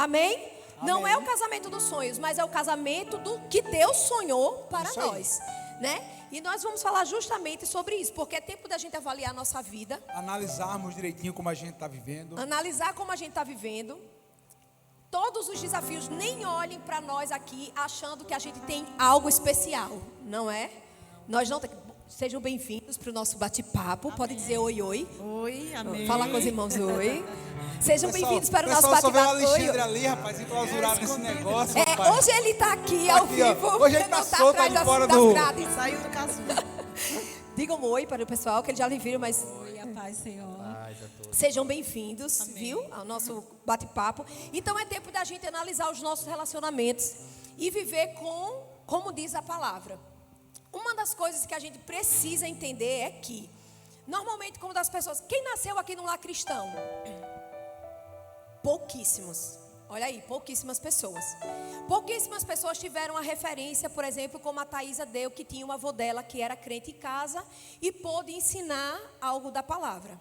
Amém? Não Amém. é o casamento dos sonhos, mas é o casamento do que Deus sonhou para Isso aí. nós, né? E nós vamos falar justamente sobre isso, porque é tempo da gente avaliar a nossa vida, Analisarmos direitinho como a gente está vivendo. analisar como a gente está vivendo. Todos os desafios, nem olhem para nós aqui achando que a gente tem algo especial, não é? Nós não. Sejam bem-vindos para o nosso bate-papo. Pode dizer oi, oi. Oi, amém. Fala com os irmãos, oi. Sejam bem-vindos para o nosso pessoal só vê o bate-papo. Oi, Alexandre oi. ali, rapaz, enclausurado nesse negócio, É, rapaz. hoje ele está aqui ao Aqui, ó. vivo. Hoje ele não tá tá solto atrás ali fora das do- grades. Saiu do casulo. Digam um oi para o pessoal, que eles já lhe viram, mas Oi, a paz, Senhor. sejam bem-vindos, viu, ao nosso bate-papo. Então é tempo da gente analisar os nossos relacionamentos e viver como diz a palavra. Uma das coisas que a gente precisa entender é que, normalmente, como das pessoas, quem nasceu aqui no lar cristão? Pouquíssimos. Olha aí, pouquíssimas pessoas. Pouquíssimas pessoas tiveram a referência, por exemplo, como a Thaisa deu, que tinha uma avó dela que era crente em casa e pôde ensinar algo da palavra.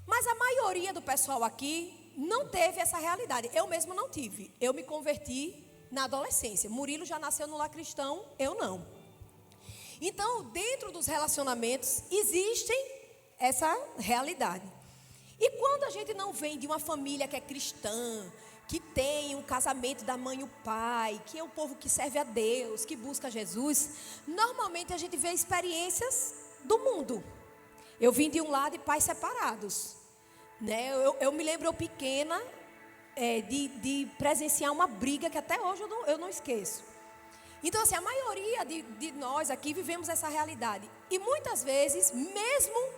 Mas a maioria do pessoal aqui não teve essa realidade. Eu mesmo não tive. Eu me converti na adolescência. Murilo já nasceu no lar cristão, eu não. Então, dentro dos relacionamentos, existem essa realidade. E quando a gente não vem de uma família que é cristã, que tem um casamento da mãe e o pai, que é um povo que serve a Deus, que busca Jesus, normalmente a gente vê experiências do mundo. Eu vim de um lar de pais separados, né? Eu me lembro, eu pequena, de presenciar uma briga que até hoje eu não esqueço. Então, assim, a maioria de nós aqui vivemos essa realidade. E muitas vezes, mesmo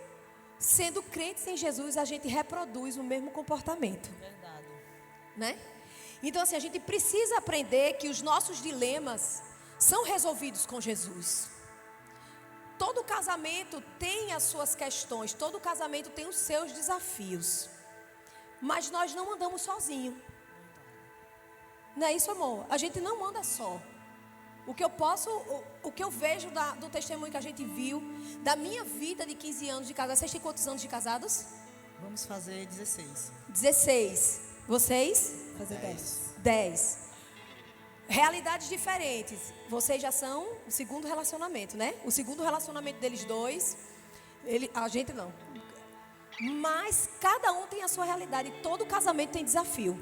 sendo crentes em Jesus, a gente reproduz o mesmo comportamento. Verdade. Né? Então, assim, a gente precisa aprender que os nossos dilemas são resolvidos com Jesus. Todo casamento tem as suas questões, todo casamento tem os seus desafios. Mas nós não andamos sozinhos. Não é isso, amor? A gente não anda só. O que eu vejo do testemunho que a gente viu, da minha vida de 15 anos de casado. Vocês têm quantos anos de casados? Vamos fazer 16. 16. Vocês? Fazer 10. 10. Realidades diferentes. Vocês já são o segundo relacionamento, né? O segundo relacionamento deles dois. A gente não. Mas cada um tem a sua realidade. Todo casamento tem desafio.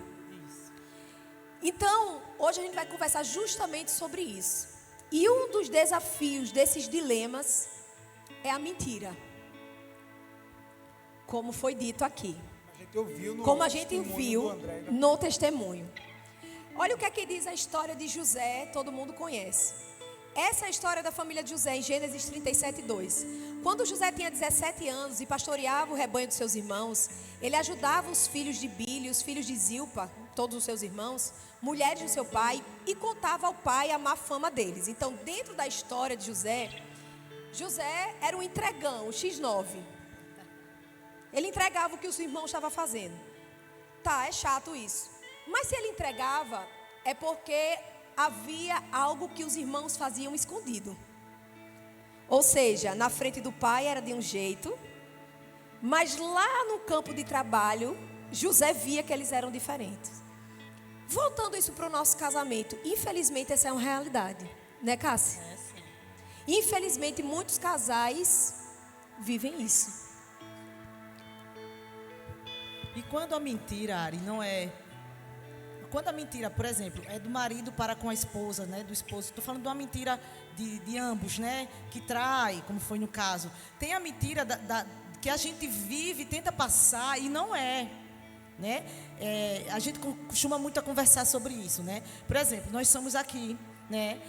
Então, hoje a gente vai conversar justamente sobre isso. E um dos desafios desses dilemas é a mentira. Como foi dito aqui. A gente ouviu no Como a gente testemunho viu do André, né? no testemunho. Olha o que é que diz a história de José, todo mundo conhece. Essa é a história da família de José, em Gênesis 37, 2. Quando José tinha 17 anos e pastoreava o rebanho dos seus irmãos, ele ajudava os filhos de Bili, os filhos de Zilpa, todos os seus irmãos, mulheres do seu pai, e contava ao pai a má fama deles. Então, dentro da história de José, José era um entregão, o X9. Ele entregava o que os irmãos estavam fazendo. Tá, é chato isso. Mas se ele entregava, é porque havia algo que os irmãos faziam escondido. Ou seja, na frente do pai era de um jeito, mas lá no campo de trabalho, José via que eles eram diferentes. Voltando isso para o nosso casamento, infelizmente essa é uma realidade, né, Cássia? É sim. Infelizmente muitos casais vivem isso. E quando a mentira, Ari, não é... Quando a mentira, por exemplo, é do marido para com a esposa, né, do esposo. Estou falando de uma mentira de ambos, né, que trai, como foi no caso. Tem a mentira que a gente vive, tenta passar e não é, né? A gente costuma muito a conversar sobre isso, né? Por exemplo, nós somos aqui, né,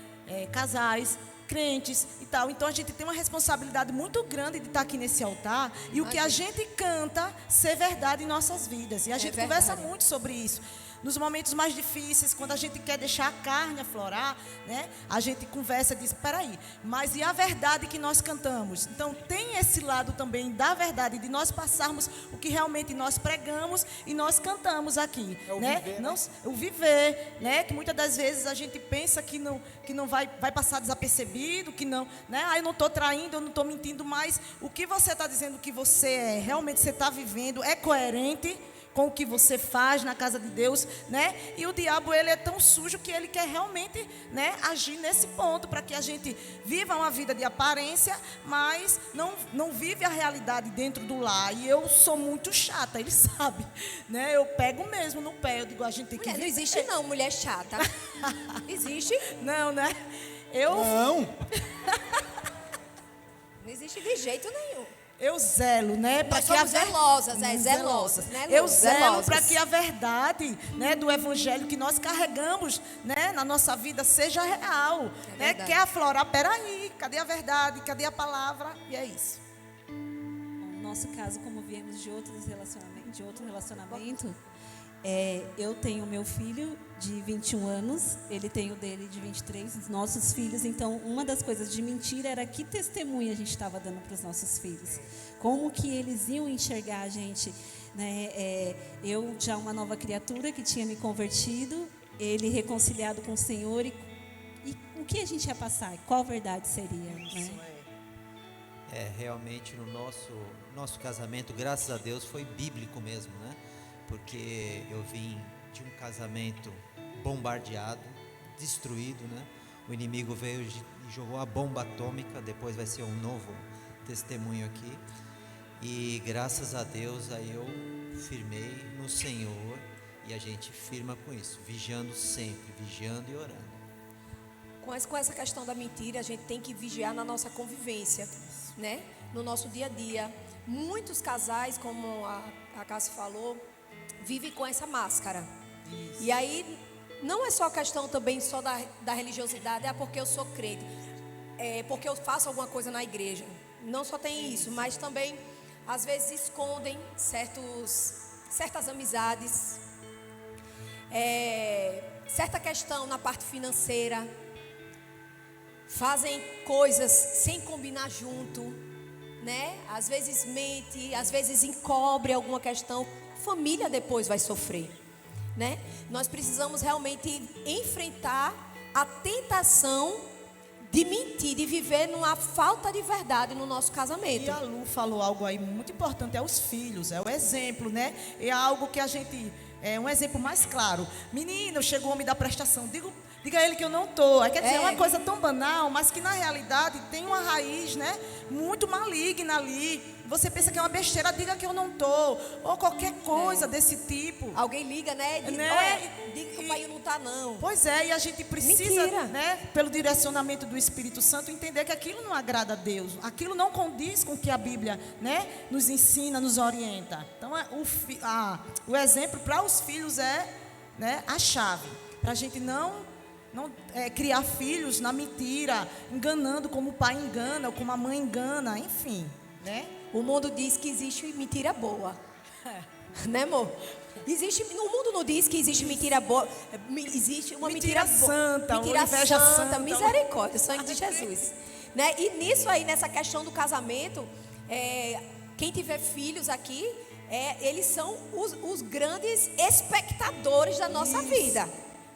casais, crentes e tal. Então a gente tem uma responsabilidade muito grande de estar aqui nesse altar e o que a gente canta ser verdade em nossas vidas. E a gente conversa muito sobre isso. Nos momentos mais difíceis, quando a gente quer deixar a carne aflorar, né? A gente conversa e diz, peraí, mas e a verdade que nós cantamos? Então tem esse lado também da verdade, de nós passarmos o que realmente nós pregamos e nós cantamos aqui. É o né? viver, Não, o viver, né? Que muitas das vezes a gente pensa que não vai passar desapercebido, que não, né? Eu não estou traindo, eu não estou mentindo, mas o que você está dizendo que você realmente você está vivendo, é coerente com o que você faz na casa de Deus, né? E o diabo, ele é tão sujo que ele quer realmente, né, agir nesse ponto, para que a gente viva uma vida de aparência, mas não vive a realidade dentro do lar. E eu sou muito chata, ele sabe, né? Eu pego mesmo no pé, eu digo, a gente tem que Mulher, não viver. existe não, mulher chata. Existe? Não, né? Não. Não existe de jeito nenhum. Eu zelo, né? Nós somos zelosas, zelosas, né, Lu? Eu zelo Zelosas. para que a verdade, né, do evangelho que nós carregamos, né, na nossa vida seja real, né? verdade. Quer aflorar? Peraí, cadê a verdade? Cadê a palavra? E é isso. No nosso caso, como viemos de outro relacionamento, eu tenho meu filho de 21 anos, ele tem o dele de 23, os nossos filhos. Então, uma das coisas de mentira era que testemunho a gente estava dando para os nossos filhos. Como que eles iam enxergar a gente, né? Eu já uma nova criatura que tinha me convertido, ele reconciliado com o Senhor, e o que a gente ia passar? Qual verdade seria, né? Realmente no nosso casamento, graças a Deus, foi bíblico mesmo, né? Porque eu vim de um casamento bombardeado, destruído, né? O inimigo veio e jogou a bomba atômica. Depois vai ser um novo testemunho aqui. E graças a Deus aí eu firmei no Senhor, e a gente firma com isso, vigiando sempre, vigiando e orando. Com essa questão da mentira, a gente tem que vigiar na nossa convivência, né? No nosso dia a dia. Muitos casais, como a Cássia falou, vivem com essa máscara. Isso. E aí, não é só questão também só da religiosidade, porque eu sou crente, porque eu faço alguma coisa na igreja. Não só tem isso, mas também, às vezes, escondem certas amizades, certa questão na parte financeira, fazem coisas sem combinar junto, né? Às vezes mente, às vezes encobre alguma questão. A família depois vai sofrer, né? Nós precisamos realmente enfrentar a tentação de mentir, de viver numa falta de verdade no nosso casamento. E a Lu falou algo aí muito importante, é os filhos, é o exemplo, né? É algo que a gente, um exemplo mais claro. Menino, chegou o homem da prestação, diga a ele que eu não estou. Quer dizer, é uma coisa tão banal, mas que na realidade tem uma raiz, né, muito maligna ali. Você pensa que é uma besteira, diga que eu não estou. Ou qualquer coisa desse tipo. Alguém liga, né? Diga que o pai não está, não. Pois é, e a gente precisa, né, pelo direcionamento do Espírito Santo, entender que aquilo não agrada a Deus. Aquilo não condiz com o que a Bíblia, né, nos ensina, nos orienta. Então, o exemplo para os filhos né, a chave. Para a gente não criar filhos na mentira, enganando como o pai engana, ou como a mãe engana, enfim, né? O mundo diz que existe mentira boa, né, amor? O mundo não diz que existe mentira boa, existe uma mentira santa, mentira inveja santa, misericórdia, sangue de Jesus, né? E nisso aí, nessa questão do casamento, quem tiver filhos aqui, eles são os grandes espectadores da nossa vida.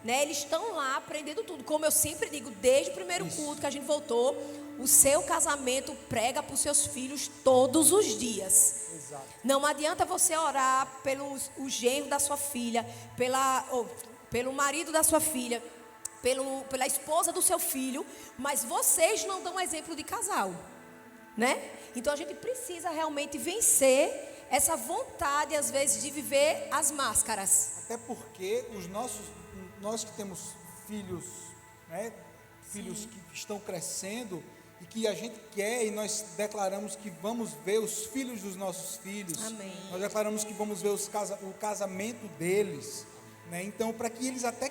Né, eles estão lá aprendendo tudo. Como eu sempre digo, desde o primeiro culto que a gente voltou, o seu casamento prega para os seus filhos todos os dias. Exato. Não adianta você orar pelo genro da sua filha, pelo marido da sua filha, pela esposa do seu filho, mas vocês não dão exemplo de casal, né? Então a gente precisa realmente vencer essa vontade, às vezes, de viver as máscaras. Até porque nós que temos filhos, né, filhos que estão crescendo e que a gente quer, e nós declaramos que vamos ver os filhos dos nossos filhos. Amém. Nós declaramos que vamos ver o casamento deles, né? Então, para que eles até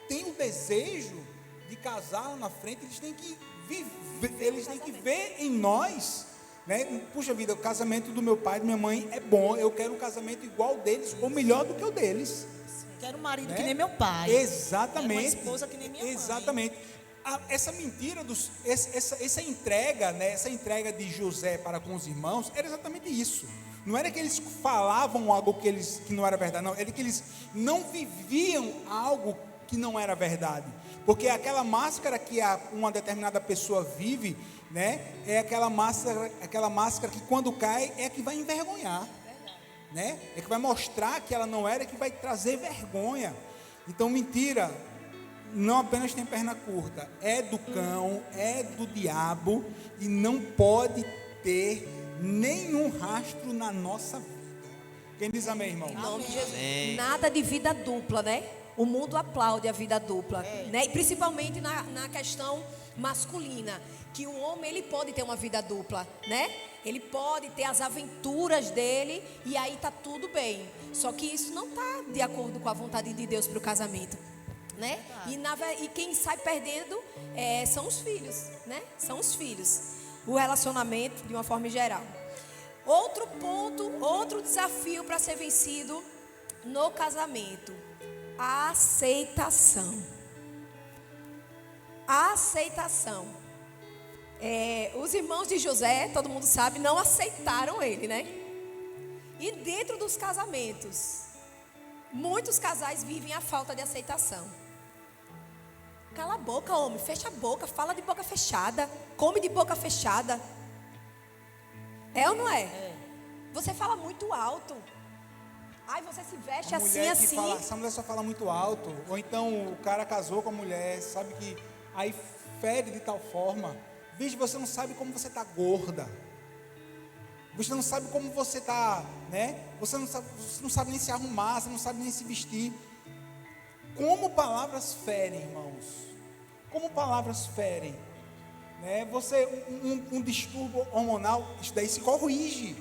tenham o desejo de casar lá na frente, eles têm que ver em nós, né? Puxa vida, o casamento do meu pai e da minha mãe é bom, eu quero um casamento igual deles, ou melhor do que o deles. Quero um marido, né, que nem meu pai. Exatamente. Quero uma esposa que nem minha mãe. Exatamente. Essa mentira, essa entrega, né, essa entrega de José para com os irmãos, era exatamente isso. Não era que eles falavam algo que não era verdade, não. Era que eles não viviam algo que não era verdade. Porque aquela máscara que uma determinada pessoa vive, né, é aquela máscara que quando cai é que vai envergonhar. né? É que vai mostrar que ela não era, que vai trazer vergonha. Então, mentira não apenas tem perna curta, é do cão, é do diabo e não pode ter nenhum rastro na nossa vida. Quem diz amém, irmão? Em nome de Jesus. Amém. Nada de vida dupla, né? O mundo aplaude a vida dupla, né? E principalmente na questão masculina, que o homem ele pode ter uma vida dupla, né? Ele pode ter as aventuras dele e aí tá tudo bem. Só que isso não tá de acordo com a vontade de Deus para o casamento, né? E quem sai perdendo são os filhos, né? São os filhos. O relacionamento de uma forma geral. Outro ponto, outro desafio para ser vencido no casamento: a aceitação. A aceitação. Os irmãos de José, todo mundo sabe, não aceitaram ele, né? E dentro dos casamentos, muitos casais vivem a falta de aceitação. Cala a boca, homem, fecha a boca, fala de boca fechada, come de boca fechada. É ou não é? Você fala muito alto. Ai, você se veste A assim, mulher que assim. fala, essa mulher só fala muito alto. Ou então o cara casou com a mulher, sabe que aí fere de tal forma. Veja, você não sabe como você está gorda. Você não sabe como você está, né? Você não sabe nem se arrumar, você não sabe nem se vestir. Como palavras ferem, irmãos. Como palavras ferem. Né? Um distúrbio hormonal, isso daí se corrige.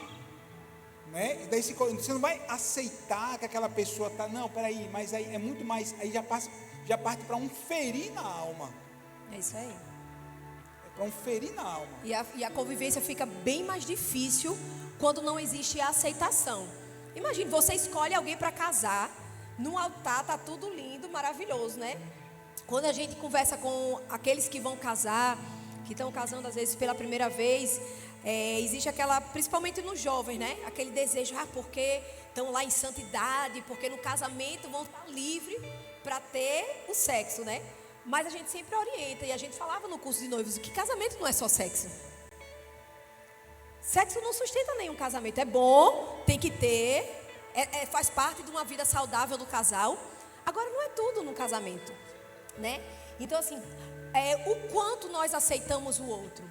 Né? E daí você não vai aceitar que aquela pessoa está. Não, peraí, mas aí é muito mais. Aí já parte para um ferir na alma. É isso aí. Para um ferir na alma. E a convivência fica bem mais difícil quando não existe a aceitação. Imagine, você escolhe alguém para casar, no altar tá tudo lindo, maravilhoso, né? Quando a gente conversa com aqueles que vão casar, que estão casando às vezes pela primeira vez, existe aquela, principalmente nos jovens, né? Aquele desejo, porque estão lá em santidade, porque no casamento vão estar livres para ter o sexo, né? Mas a gente sempre orienta, e a gente falava no curso de noivos, que casamento não é só sexo. Sexo não sustenta nenhum casamento. É bom, tem que ter, faz parte de uma vida saudável do casal. Agora não é tudo no casamento, né? Então assim, o quanto nós aceitamos o outro.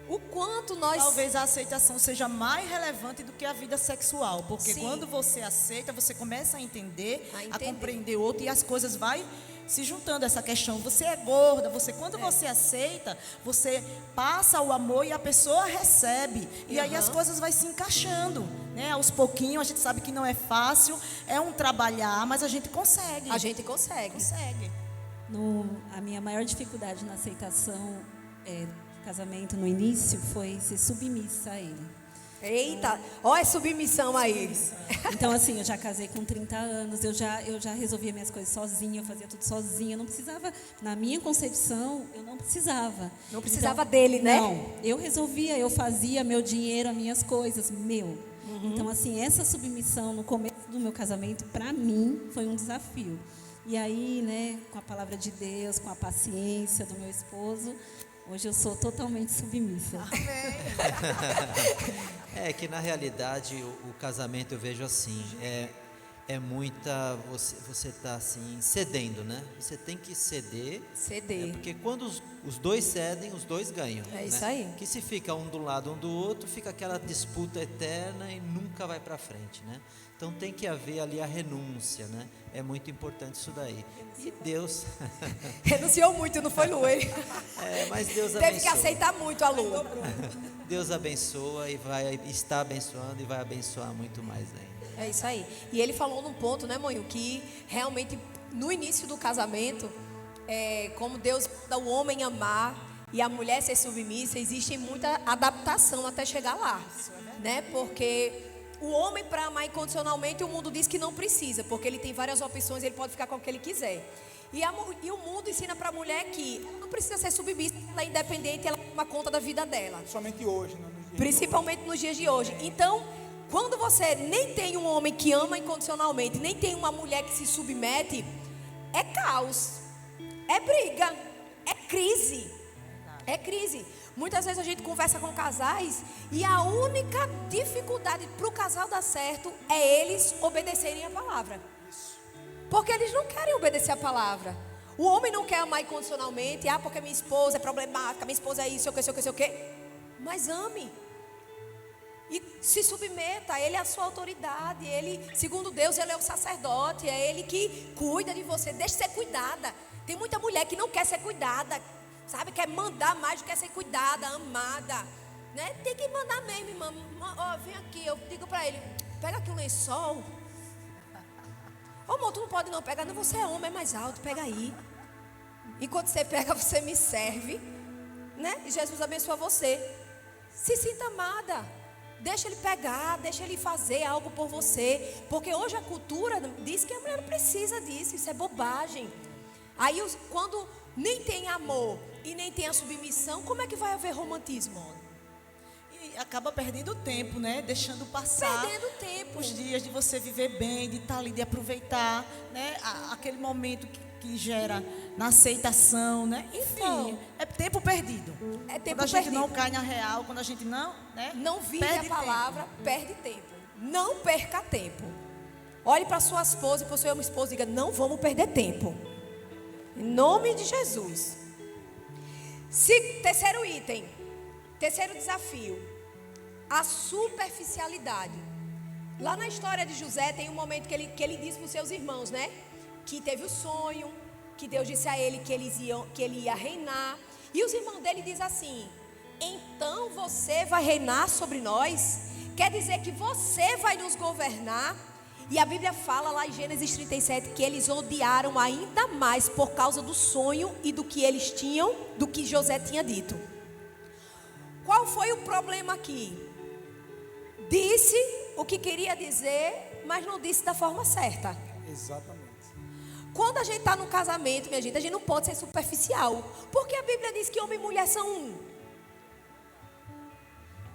O quanto nós... Talvez a aceitação seja mais relevante do que a vida sexual. Porque Sim. quando você aceita, você começa a entender, a entender. compreender o outro, e as coisas vai se juntando. Essa questão, você é gorda, quando você aceita, você passa o amor e a pessoa recebe. E aí as coisas vai se encaixando, né? Aos pouquinhos, a gente sabe que não é fácil, é um trabalhar, mas a gente consegue. A gente consegue. consegue. A minha maior dificuldade na aceitação do casamento no início foi ser submissa a ele. Eita, olha a submissão aí. Então, assim, eu já casei com 30 anos, eu já resolvia minhas coisas sozinha, eu fazia tudo sozinha, eu não precisava, na minha concepção, eu não precisava. Não precisava dele, né? Não, eu resolvia, eu fazia meu dinheiro, as minhas coisas, meu. Então, assim, essa submissão no começo do meu casamento, para mim, foi um desafio. E aí, né, com a palavra de Deus, com a paciência do meu esposo, hoje eu sou totalmente submissa. Que na realidade o casamento eu vejo assim, é muita, você está assim, cedendo, né? Você tem que ceder. Ceder. Porque quando os dois cedem, os dois ganham. É isso né? aí. Que se fica um do lado, um do outro, fica aquela disputa eterna e nunca vai para frente, né? Então tem que haver ali a renúncia, né? É muito importante isso daí. E Deus... Renunciou muito, não foi, Lu? mas Deus abençoa. Teve que aceitar muito a Lu. Deus abençoa e está abençoando e vai abençoar muito mais ainda. É isso aí. E ele falou num ponto, né, Moinho, que realmente no início do casamento, como Deus dá o homem amar e a mulher ser submissa, existe muita adaptação até chegar lá, né? Porque o homem, para amar incondicionalmente, o mundo diz que não precisa, porque ele tem várias opções, ele pode ficar com o que ele quiser. E o mundo ensina para a mulher que ela não precisa ser submissa, ela é independente, ela toma conta da vida dela. Somente hoje, né? Principalmente nos dias de hoje. Então, quando você nem tem um homem que ama incondicionalmente, nem tem uma mulher que se submete, é caos, é briga, é crise. É crise. Muitas vezes a gente conversa com casais e a única dificuldade para o casal dar certo é eles obedecerem a palavra. Porque eles não querem obedecer a palavra. O homem não quer amar incondicionalmente. Porque minha esposa é problemática, minha esposa é isso, sei o que. Mas ame. E se submeta, ele é a sua autoridade. Ele, segundo Deus, ele é o sacerdote. É ele que cuida de você. Deixe ser cuidada. Tem muita mulher que não quer ser cuidada, sabe? Quer mandar mais do que ser cuidada, amada, né? Tem que mandar mesmo, irmã. Vem aqui, eu digo para ele, pega aqui o lençol. Amor, tu não pode não pegar, não, você é homem, é mais alto, pega aí. Enquanto você pega, você me serve, né? E Jesus abençoa você. Se sinta amada. Deixa ele pegar, deixa ele fazer algo por você. Porque hoje a cultura diz que a mulher não precisa disso, isso é bobagem. Aí quando nem tem amor e nem tem a submissão, como é que vai haver romantismo? E acaba perdendo tempo, né? Deixando passar. Perdendo tempo. Os dias de você viver bem, de estar ali, de aproveitar, né? Aquele momento que gera na aceitação, né? Enfim, é tempo perdido. É tempo quando a gente perdido. não cai na real, quando a gente não, né? Não vive perde a palavra, perde tempo. Não perca tempo. Olhe para sua esposa e para o seu esposo e diga, não vamos perder tempo. Em nome de Jesus. Terceiro item. Terceiro desafio. A superficialidade. Lá na história de José tem um momento que ele diz para os seus irmãos, né? Que teve o sonho, que Deus disse a ele que ele ia reinar. E os irmãos dele dizem assim, então você vai reinar sobre nós? Quer dizer que você vai nos governar? E a Bíblia fala lá em Gênesis 37 que eles odiaram ainda mais por causa do sonho e do que eles tinham, do que José tinha dito. Qual foi o problema aqui? Disse o que queria dizer, mas não disse da forma certa. Exatamente. Quando a gente está no casamento, minha gente, a gente não pode ser superficial. Porque a Bíblia diz que homem e mulher são um.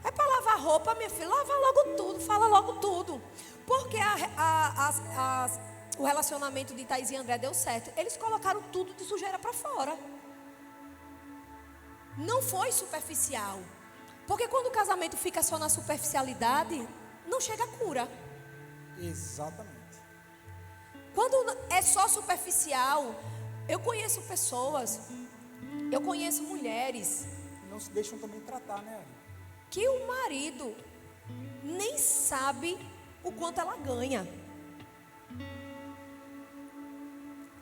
É para lavar roupa, minha filha, lava logo tudo, fala logo tudo. Porque o relacionamento de Thaís e André deu certo. Eles colocaram tudo de sujeira para fora. Não foi superficial. Porque quando o casamento fica só na superficialidade, não chega a cura. Exatamente. Quando é só superficial, eu conheço pessoas, eu conheço mulheres. Não se deixam também tratar, né, Ari? Que o marido nem sabe o quanto ela ganha.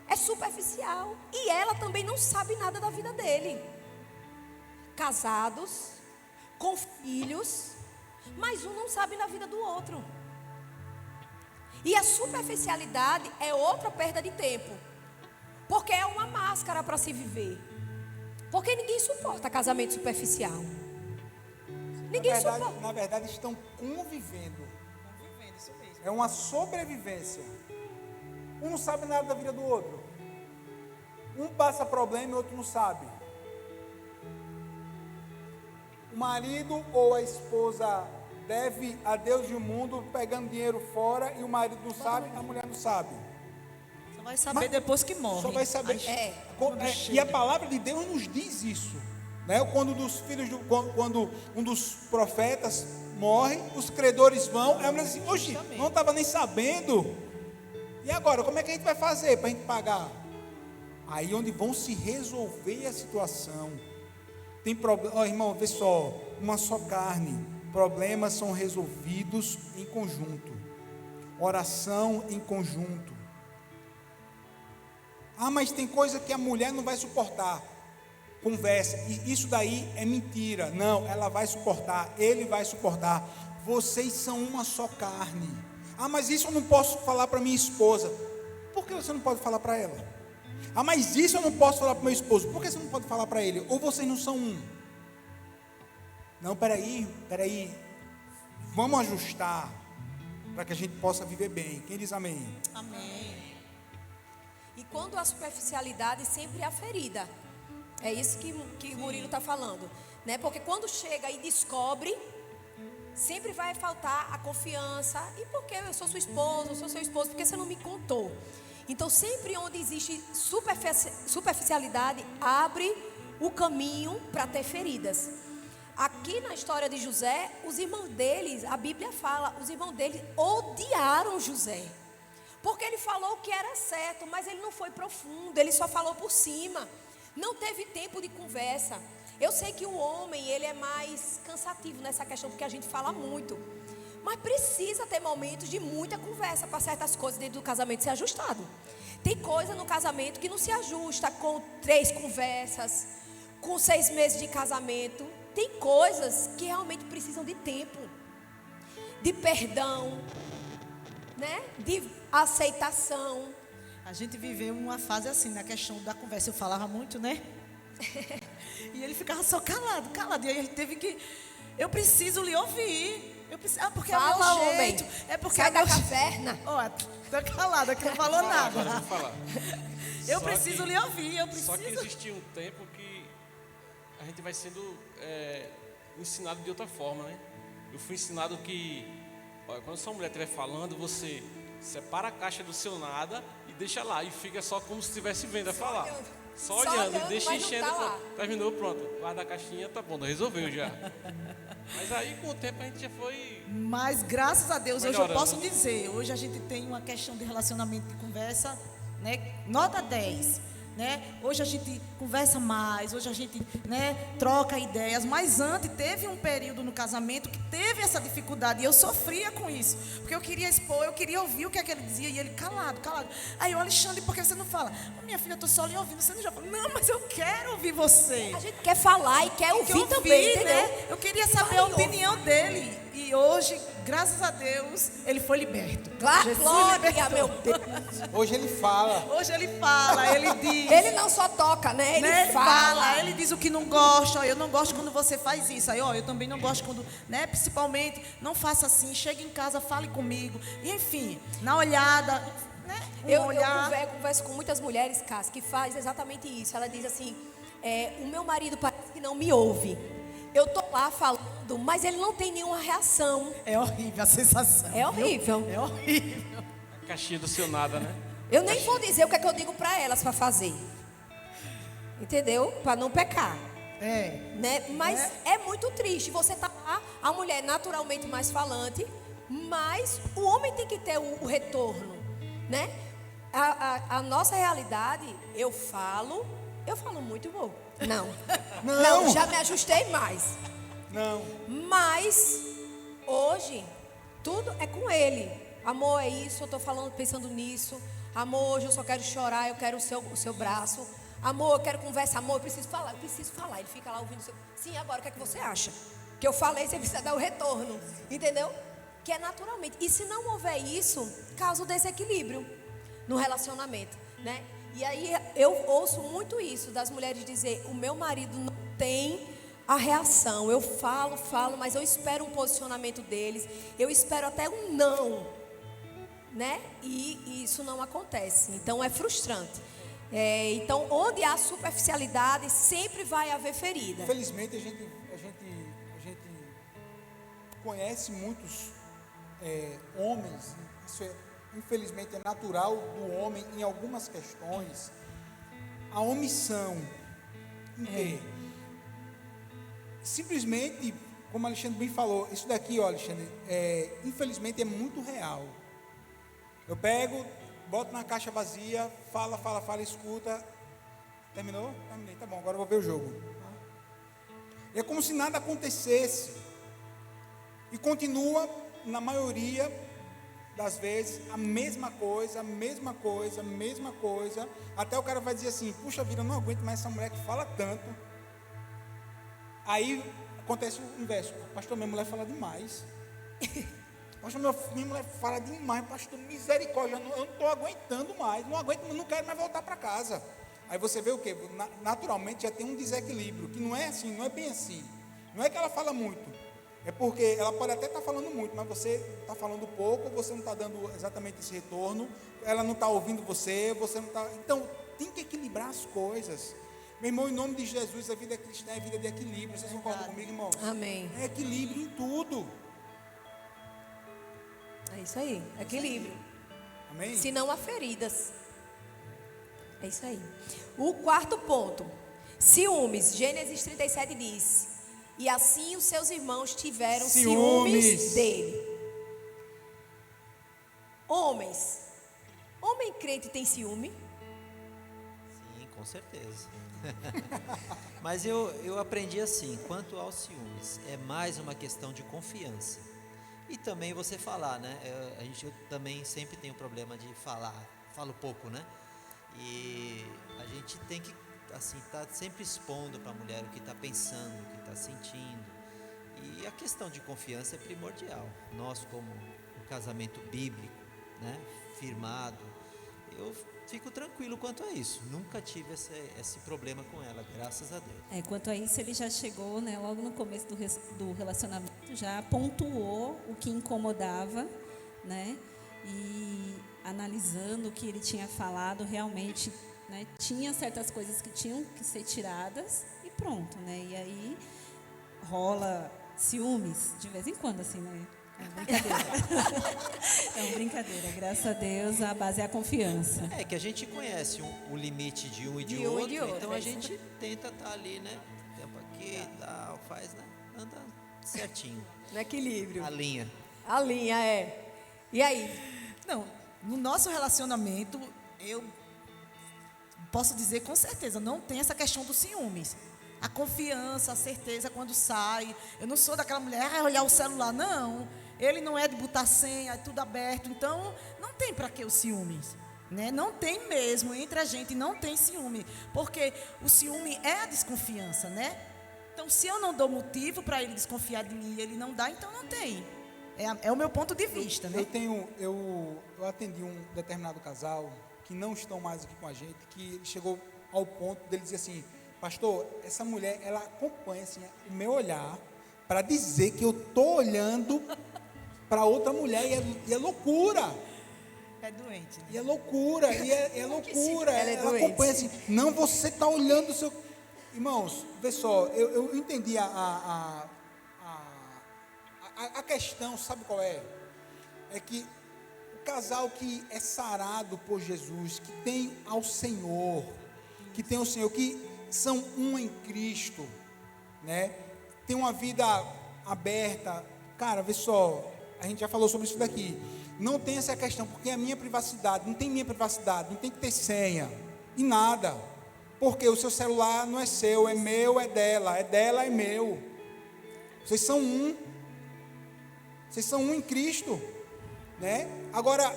É superficial. E ela também não sabe nada da vida dele. Casados, com filhos, mas um não sabe da vida do outro. E a superficialidade é outra perda de tempo. Porque é uma máscara para se viver. Porque ninguém suporta casamento superficial. Ninguém suporta. Na verdade, estão convivendo. É uma sobrevivência. Um não sabe nada da vida do outro. Um passa problema e o outro não sabe. O marido ou a esposa deve a Deus e o mundo pegando dinheiro fora e o marido não sabe, a mulher não sabe. Só vai saber depois que morre. Só vai saber. E a palavra de Deus nos diz isso. Né? Quando um dos profetas morre, os credores vão, a mulher diz assim, oxe, não estava nem sabendo. E agora, como é que a gente vai fazer para a gente pagar? Aí onde vão se resolver a situação. Tem problema, irmão, vê só, uma só carne. Problemas são resolvidos em conjunto. Oração em conjunto. Mas tem coisa que a mulher não vai suportar. Conversa, e isso daí é mentira. Não, ela vai suportar, ele vai suportar. Vocês são uma só carne. Mas isso eu não posso falar para minha esposa. Por que você não pode falar para ela? Mas isso eu não posso falar para meu esposo. Por que você não pode falar para ele? Ou vocês não são um? Não, peraí. Vamos ajustar para que a gente possa viver bem. Quem diz amém? Amém. E quando a superficialidade sempre é a ferida. É isso que o Murilo está falando, né? Porque quando chega e descobre, sempre vai faltar a confiança. E por que eu sou sua esposa, eu sou seu esposo? Porque você não me contou? Então, sempre onde existe superficialidade, abre o caminho para ter feridas. aqui na história de José, os irmãos deles, a Bíblia fala, os irmãos deles odiaram José. Porque ele falou o que era certo, mas ele não foi profundo, ele só falou por cima. Não teve tempo de conversa. Eu sei que o homem, ele é mais cansativo nessa questão, porque a gente fala muito. Mas precisa ter momentos de muita conversa para certas coisas dentro do casamento ser ajustado. Tem coisa no casamento que não se ajusta com 3 conversas, com 6 meses de casamento. Tem coisas que realmente precisam de tempo, de perdão, né? De aceitação. A gente viveu uma fase assim, na questão da conversa. Eu falava muito, né? E ele ficava só calado. E aí a gente teve que... Eu preciso lhe ouvir. Porque Fala, é o meu homem. jeito. É porque Sai é da meu caverna. Ó, tá calada, que não falou nada. Agora eu vou falar. Eu Só preciso que- lhe ouvir, eu Só que preciso. existe um tempo que a gente vai sendo ensinado de outra forma, né? Eu fui ensinado que, olha, quando sua mulher estiver falando, você separa a caixa do seu nada e deixa lá. E fica só como se estivesse vendo a falar. olhando. Só Só olhando, olhando, e deixa mas não enchendo. tá lá. Pronto. Terminou, pronto. Guarda a caixinha, tá bom, resolveu já. Mas aí com o tempo a gente já foi... Mas graças a Deus, hoje eu Melhorando. posso dizer, hoje a gente tem uma questão de relacionamento de conversa, né? Nota 10, né? Hoje a gente conversa mais, hoje a gente, né, troca ideias, mas antes teve um período no casamento que teve essa dificuldade e eu sofria com isso, porque eu queria expor, eu queria ouvir o que é que ele dizia e ele calado. Aí eu, Alexandre, por que você não fala? Minha filha, eu tô só lhe ouvindo, você não já fala? Não, mas eu quero ouvir você. A gente quer falar e quer ouvir Eu também, vi, entendeu? né? Eu queria saber Vai, a opinião dele. E hoje, graças a Deus, ele foi liberto. Jesus Glória, libertou. meu Deus. Hoje ele fala. Hoje ele fala, ele diz. Ele não só toca, né? Ele, né, ele fala. ele diz o que não gosta. Ó, eu não gosto quando você faz isso. Aí, ó, eu também não gosto quando, né? Principalmente, não faça assim. Chega em casa, fale comigo. E, enfim, na olhada, né? Eu olhar. converso com muitas mulheres, Cássio, que faz exatamente isso. Ela diz assim, o meu marido parece que não me ouve. Eu tô lá falando, mas ele não tem nenhuma reação. É horrível a sensação. É horrível. Viu? É horrível. A caixinha do seu nada, né? Eu nem vou dizer o que é que eu digo para elas para fazer. Entendeu? Para não pecar. Né? Mas é muito triste. Você tá lá, a mulher naturalmente mais falante, mas o homem tem que ter o retorno, né? A nossa realidade, eu falo muito bom. Não, já me ajustei mais. Não. Mas hoje tudo é com ele. Amor, é isso, eu tô falando, pensando nisso. Amor, hoje eu só quero chorar, eu quero o seu braço. Amor, eu quero conversa, amor, eu preciso falar. Ele fica lá ouvindo o seu... Sim, agora o que é que você acha? Que eu falei, você precisa dar o retorno. Entendeu? Que é naturalmente. E se não houver isso, causa o desequilíbrio no relacionamento, né? E aí eu ouço muito isso das mulheres dizer, o meu marido não tem a reação. Eu falo, mas eu espero um posicionamento deles. Eu espero até um não, né? E isso não acontece. Então é frustrante. Então, onde há superficialidade, sempre vai haver ferida. Infelizmente a gente conhece muitos homens. Isso infelizmente é natural do homem em algumas questões. A omissão. Em quê? Simplesmente, como o Alexandre bem falou, isso daqui, ó, Alexandre, infelizmente é muito real. Eu pego, boto na caixa vazia, fala, escuta. Terminou? Terminei, tá bom, agora eu vou ver o jogo. É como se nada acontecesse. E continua, na maioria das vezes, a mesma coisa. Até o cara vai dizer assim, puxa vida, eu não aguento mais essa mulher que fala tanto. Aí acontece o inverso. Pastor, minha mulher fala demais. Pastor, minha mulher fala demais. Pastor, misericórdia, eu não estou aguentando mais. Não quero mais voltar para casa. Aí você vê o quê? Naturalmente já tem um desequilíbrio, que não é assim, não é bem assim. Não é que ela fala muito. É porque ela pode até estar falando muito, mas você está falando pouco, você não está dando exatamente esse retorno, ela não está ouvindo você não está... Então, tem que equilibrar as coisas. Meu irmão, em nome de Jesus, a vida cristã é vida de equilíbrio. Vocês concordam comigo, irmãos? Amém. É equilíbrio em tudo. É isso aí, equilíbrio. Amém? Se não há feridas. É isso aí. O quarto ponto. Ciúmes. Gênesis 37 diz: E assim os seus irmãos tiveram Ciúmes. ciúmes dele. Homens. Homem crente tem ciúme? Sim, com certeza. Mas eu aprendi assim, quanto aos ciúmes, é mais uma questão de confiança. E também você falar, né? Eu também sempre tenho problema de falar, falo pouco, né? E a gente tem que, assim, tá sempre expondo para a mulher o que está pensando, o que está sentindo. E a questão de confiança é primordial. Nós, como um casamento bíblico, né? Firmado, eu fico tranquilo quanto a isso. Nunca tive esse problema com ela, graças a Deus. Quanto a isso, ele já chegou, né, logo no começo do relacionamento, já pontuou o que incomodava, né? E analisando o que ele tinha falado, realmente, né, tinha certas coisas que tinham que ser tiradas e pronto, né? E aí rola ciúmes de vez em quando, assim, né? É uma brincadeira. É uma brincadeira. Graças a Deus, a base é a confiança. É que a gente conhece o limite de um e de De um e outro, de outro, então é a isso. gente tenta estar ali, né? Tempo aqui e tal, faz, né? Anda certinho. No equilíbrio. A linha. A linha é. E aí? Não, no nosso relacionamento, eu posso dizer com certeza, não tem essa questão dos ciúmes. A confiança, a certeza quando sai. Eu não sou daquela mulher, olhar o celular, não. Ele não é de botar senha, é tudo aberto. Então, não tem para que os ciúmes. Né? Não tem mesmo, entre a gente não tem ciúme. Porque o ciúme é a desconfiança, né? Então, se eu não dou motivo para ele desconfiar de mim e ele não dá, então não tem. É o meu ponto de vista, né? Eu atendi um determinado casal que não estão mais aqui com a gente, que ele chegou ao ponto dele dizer assim: pastor, essa mulher, ela acompanha assim, o meu olhar para dizer que eu estou olhando para outra mulher e é loucura. É doente. Né? E é loucura, e é loucura. Ela é Ela doente. acompanha assim, não, você está olhando o seu... Irmãos, vê só, eu entendi a questão, sabe qual é? É que o casal que é sarado por Jesus, que tem ao Senhor, que tem o Senhor, que são um em Cristo, né? Tem uma vida aberta. Cara, vê só, a gente já falou sobre isso daqui. Não tem essa questão, porque é a minha privacidade, não tem minha privacidade, não tem que ter senha, e nada. Porque o seu celular não é seu, é meu, é dela, é meu. Vocês são um. Vocês são um em Cristo, né? Agora,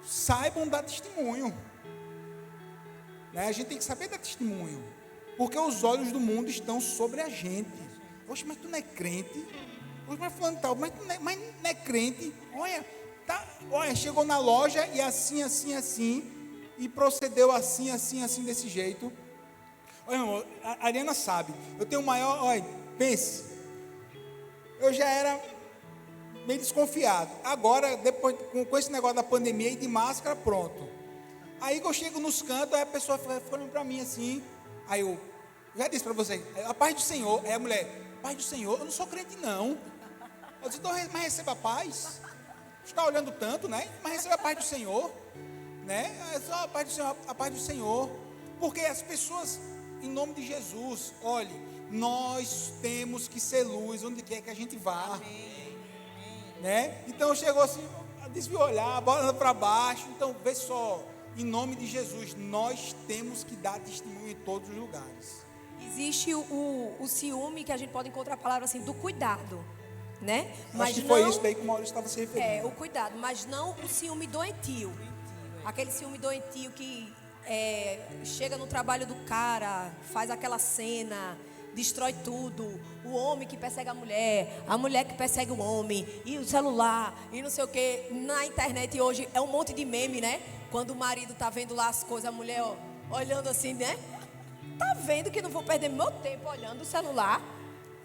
saibam dar testemunho. Né? A gente tem que saber dar testemunho, porque os olhos do mundo estão sobre a gente. Oxe, mas tu não é crente? Oxe, mas fulano tal, mas tu não é crente? Olha, olha, chegou na loja e assim, e procedeu assim, desse jeito. Olha, meu amor, a Ariana sabe, eu tenho o maior, olha, pense, eu já era meio desconfiado. Agora, depois, com esse negócio da pandemia e de máscara, pronto. Aí que eu chego nos cantos, aí a pessoa fica olhando para mim assim. Aí eu já disse para vocês, a paz do Senhor. Aí a mulher, paz do Senhor, eu não sou crente não. Eu disse, então, mas receba a paz. Você está olhando tanto, né? Mas receba a paz do Senhor. Né? É só a paz do Senhor, a paz do Senhor. Porque as pessoas, em nome de Jesus, olhe, nós temos que ser luz onde quer que a gente vá. Amém. Né? Então chegou assim, desviou olhar, bola para baixo. Então, vê só. Em nome de Jesus, nós temos que dar testemunho em todos os lugares. Existe o ciúme, que a gente pode encontrar a palavra assim, do cuidado, né? Mas acho que foi isso daí que o Maurício estava se referindo. É, o cuidado, mas não o ciúme doentio. Aquele ciúme doentio que chega no trabalho do cara, faz aquela cena, destrói tudo. O homem que persegue a mulher que persegue o homem, e o celular, e não sei o que. Na internet hoje é um monte de meme, né? Quando o marido tá vendo lá as coisas, a mulher olhando assim, né? Tá vendo que não vou perder meu tempo olhando o celular.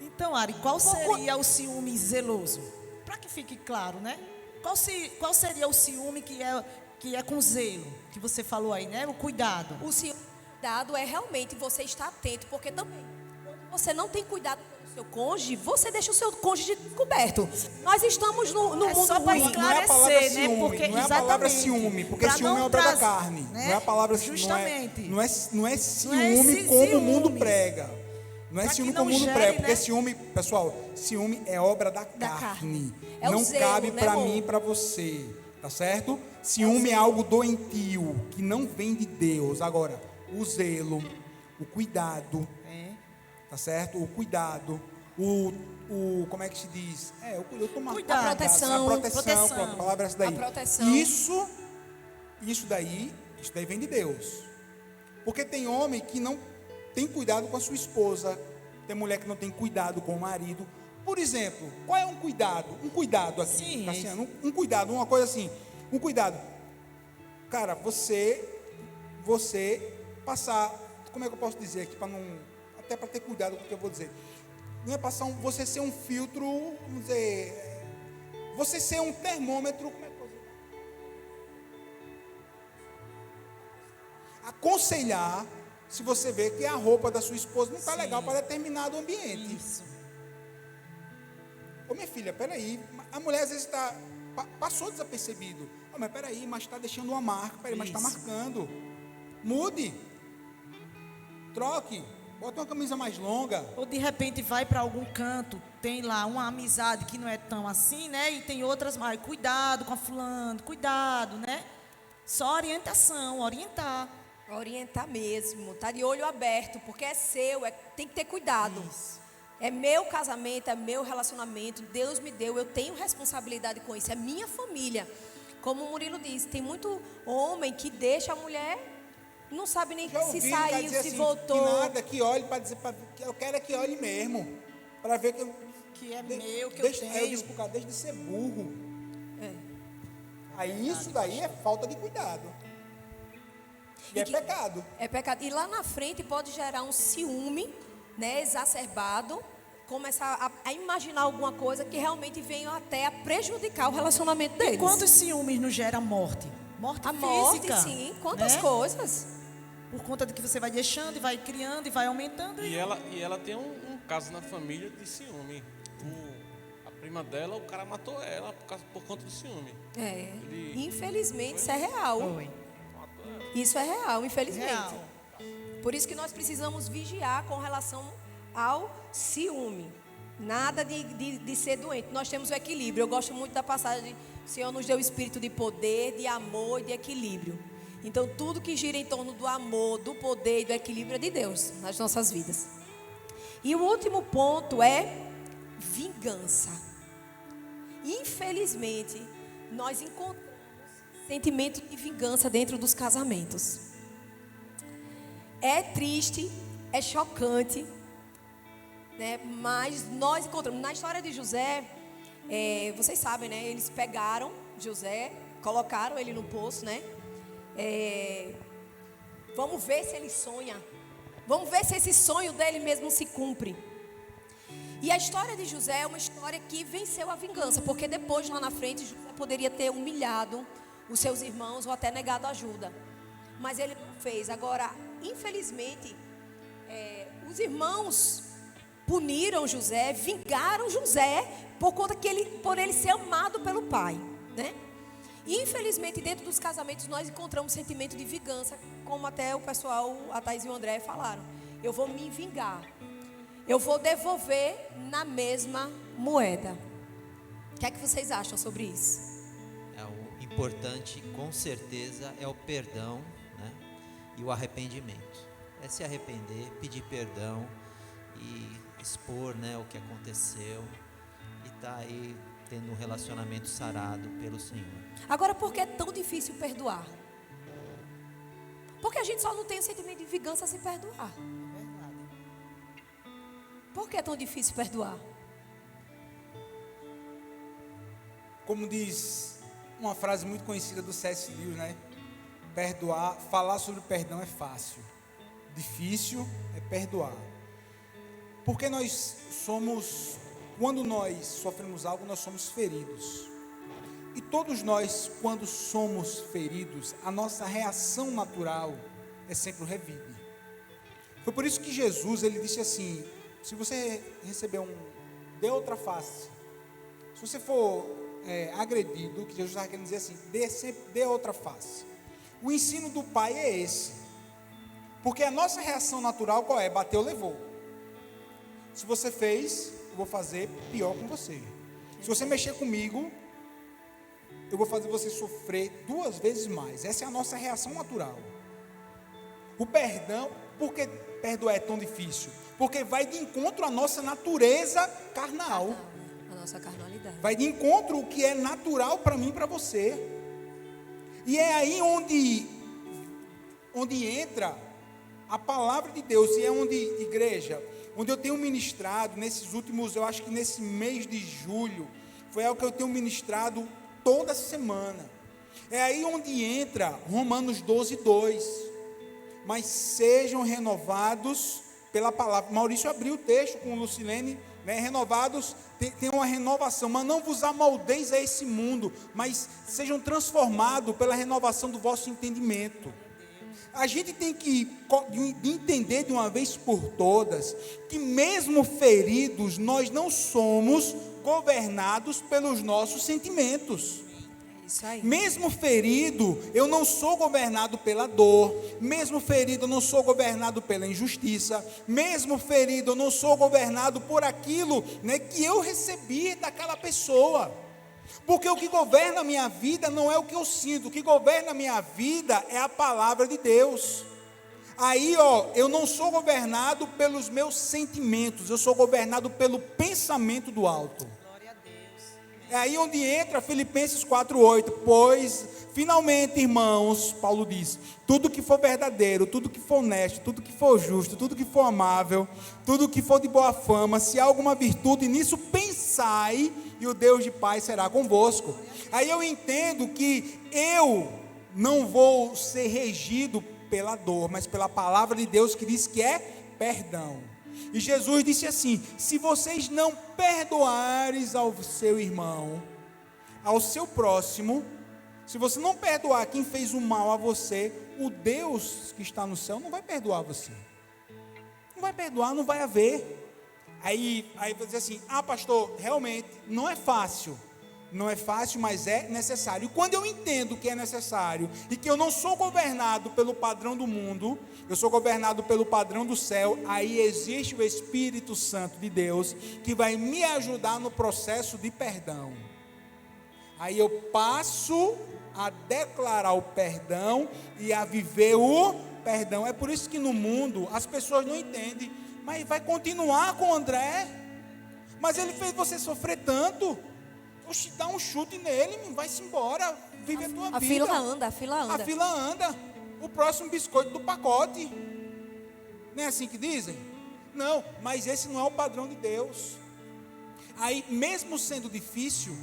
Então, Ari, qual seria o ciúme zeloso? Para que fique claro, né? Qual seria o ciúme que é com zelo, que você falou aí, né? O cuidado. O cuidado é realmente você estar atento, porque também, quando você não tem cuidado com o seu cônjuge, você deixa o seu cônjuge descoberto. Nós estamos no mundo só para ruim. Não é a palavra esclarecer, né? ciúme, Porque, não é a palavra exatamente, ciúme, porque pra ciúme é não obra da trazer, carne. né? Não é a palavra Justamente. não é ciúme esse como o mundo ciúme. prega. Não é Pra que ciúme não como no gere, pré, porque né? ciúme, pessoal, ciúme é obra da Da carne. carne. É o Não zelo, cabe né, para amor? mim e para você, tá certo? Ciúme é algo doentio, que não vem de Deus. Agora, o zelo, o cuidado, tá certo? O cuidado, como é que se diz? Eu tô marcado. Cuidado. A proteção. A proteção. Proteção. Pronto, a palavra é essa daí. A proteção. Isso daí vem de Deus. Porque tem homem que não tem cuidado com a sua esposa, tem mulher que não tem cuidado com o marido. Por exemplo, qual é um cuidado? Um cuidado aqui, Sim, Cassiano, um cuidado, uma coisa assim, um cuidado. Cara, você passar, como é que eu posso dizer aqui, até para ter cuidado com o que eu vou dizer. Não é passar você ser um filtro, vamos dizer, você ser um termômetro, como é que eu posso dizer? Aconselhar, se você vê que a roupa da sua esposa não está legal para determinado ambiente. Isso. Ô minha filha, peraí, a mulher às vezes passou desapercebido. Mas peraí, mas está deixando uma marca, peraí, mas está Isso. marcando. Mude, troque, bota uma camisa mais longa. Ou de repente vai para algum canto, tem lá uma amizade que não é tão assim, né? E tem outras mais. Cuidado com a fulano, cuidado, né? Só orientação, orientar. Orientar mesmo, tá de olho aberto, porque é seu, tem que ter cuidado. É meu casamento, é meu relacionamento, Deus me deu, eu tenho responsabilidade com isso, é minha família. Como o Murilo disse, tem muito homem que deixa a mulher, não sabe nem Já se ouvi, cara, saiu, dizer se assim, voltou. Que nada, que olhe para dizer, que eu quero é que olhe mesmo, para ver que eu, Que é meu, que eu deixa, tenho. Aí eu disse pro cara, deixa de ser burro. É. Aí isso daí é falta de cuidado. E é pecado. É pecado. E lá na frente pode gerar um ciúme, né, exacerbado, começar a imaginar alguma coisa que realmente venha até a prejudicar o relacionamento deles. E quantos ciúmes nos gera morte? Morte a física. morte, sim, quantas né? coisas. Por conta de que você vai deixando e vai criando e vai aumentando. E ela tem um caso na família de ciúme. A prima dela, o cara matou ela por conta do ciúme. É. Ele- Infelizmente, isso é real. Foi. Matou ela. Isso é real, infelizmente. Real. Por isso que nós precisamos vigiar com relação ao ciúme. Nada de ser doente. Nós temos o equilíbrio. Eu gosto muito da passagem. O Senhor nos deu o espírito de poder, de amor e de equilíbrio. Então, tudo que gira em torno do amor, do poder e do equilíbrio é de Deus nas nossas vidas. E o último ponto é vingança. Infelizmente, nós encontramos sentimento de vingança dentro dos casamentos. É triste, é chocante, né? Mas nós encontramos. Na história de José, vocês sabem, né? Eles pegaram José, colocaram ele no poço, né? Vamos ver se ele sonha. Vamos ver se esse sonho dele mesmo se cumpre. E a história de José é uma história que venceu a vingança, porque depois, lá na frente, José poderia ter humilhado os seus irmãos ou até negado ajuda. Mas ele não fez. Agora, infelizmente, os irmãos puniram José, vingaram José por conta por ele ser amado pelo pai, né? E, infelizmente, dentro dos casamentos nós encontramos sentimento de vingança, como até o pessoal, a Thaís e o André falaram. Eu vou me vingar. Eu vou devolver na mesma moeda. O que é que vocês acham sobre isso? O importante, com certeza, é o perdão, né? E o arrependimento. É se arrepender, pedir perdão e expor, né, o que aconteceu e tá aí tendo um relacionamento sarado pelo Senhor. Agora, por que é tão difícil perdoar? Porque a gente só não tem o sentimento de vingança se perdoar. Por que é tão difícil perdoar? Como diz uma frase muito conhecida do C.S. Lewis, né? Perdoar, falar sobre perdão é fácil. Difícil é perdoar. Porque quando nós sofremos algo, nós somos feridos. E todos nós, quando somos feridos, a nossa reação natural é sempre o revide. Foi por isso que Jesus, ele disse assim: se você receber dê outra face. Se você for agredido, o que Jesus estava querendo dizer assim, dê outra face. O ensino do Pai é esse. Porque a nossa reação natural qual é? Bateu, levou. Se você fez, eu vou fazer pior com você. Se você mexer comigo, eu vou fazer você sofrer 2 vezes mais. Essa é a nossa reação natural. O perdão, por que perdoar é tão difícil? Porque vai de encontro à nossa natureza carnal. A nossa carnalidade. Vai de encontro o que é natural para mim e para você. E é aí onde entra a palavra de Deus. E é onde, igreja, onde eu tenho ministrado nesses últimos, eu acho que nesse mês de julho, foi algo que eu tenho ministrado toda semana. É aí onde entra Romanos 12:2. Mas sejam renovados pela palavra. Maurício abriu o texto com o Lucilene, né? Renovados, tem uma renovação, mas não vos amoldeis a esse mundo, mas sejam transformados pela renovação do vosso entendimento. A gente tem que entender de uma vez por todas, que mesmo feridos, nós não somos governados pelos nossos sentimentos. Isso aí. Mesmo ferido, eu não sou governado pela dor. Mesmo ferido, eu não sou governado pela injustiça. Mesmo ferido, eu não sou governado por aquilo, né, que eu recebi daquela pessoa. Porque o que governa a minha vida não é o que eu sinto. O que governa a minha vida é a palavra de Deus. Aí, eu não sou governado pelos meus sentimentos. Eu sou governado pelo pensamento do alto. É aí onde entra Filipenses 4:8, pois, finalmente, irmãos, Paulo diz, tudo que for verdadeiro, tudo que for honesto, tudo que for justo, tudo que for amável, tudo que for de boa fama, se há alguma virtude, nisso pensai, e o Deus de paz será convosco. Aí eu entendo que eu não vou ser regido pela dor, mas pela palavra de Deus que diz que é perdão. E Jesus disse assim, se vocês não perdoares ao seu irmão, ao seu próximo, se você não perdoar quem fez o mal a você, o Deus que está no céu não vai perdoar você. Não vai perdoar, não vai haver. Aí vai dizer assim, pastor, realmente não é fácil. Não é fácil, mas é necessário. E quando eu entendo que é necessário e que eu não sou governado pelo padrão do mundo, eu sou governado pelo padrão do céu, aí existe o Espírito Santo de Deus que vai me ajudar no processo de perdão. Aí eu passo a declarar o perdão e a viver o perdão. É por isso que no mundo as pessoas não entendem, mas vai continuar com o André, mas ele fez você sofrer tanto. Oxe, dá um chute nele, vai-se embora, vive a tua vida. A fila anda. A fila anda. O próximo biscoito do pacote. Não é assim que dizem? Não, mas esse não é o padrão de Deus. Aí, mesmo sendo difícil,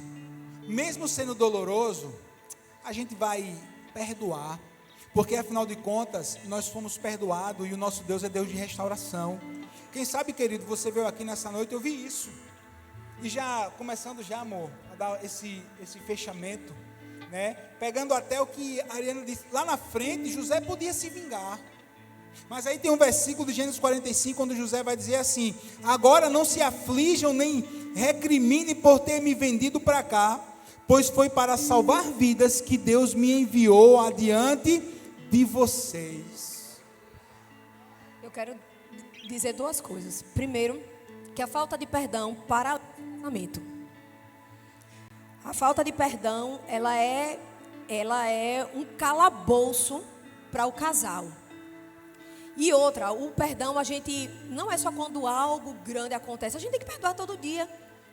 mesmo sendo doloroso, a gente vai perdoar. Porque, afinal de contas, nós fomos perdoados e o nosso Deus é Deus de restauração. Quem sabe, querido, você veio aqui nessa noite e eu vi isso. E já, começando já, amor, a dar esse fechamento, né? Pegando até o que a Ariana disse, lá na frente, José podia se vingar. Mas aí tem um versículo de Gênesis 45, onde José vai dizer assim, agora não se aflijam nem recriminem por ter me vendido para cá, pois foi para salvar vidas que Deus me enviou adiante de vocês. Eu quero dizer 2 coisas. Primeiro, que a falta de perdão para o casamento. A falta de perdão, ela é um calabouço para o casal. E outra, o perdão, a gente não é só quando algo grande acontece, a gente tem que perdoar todo dia,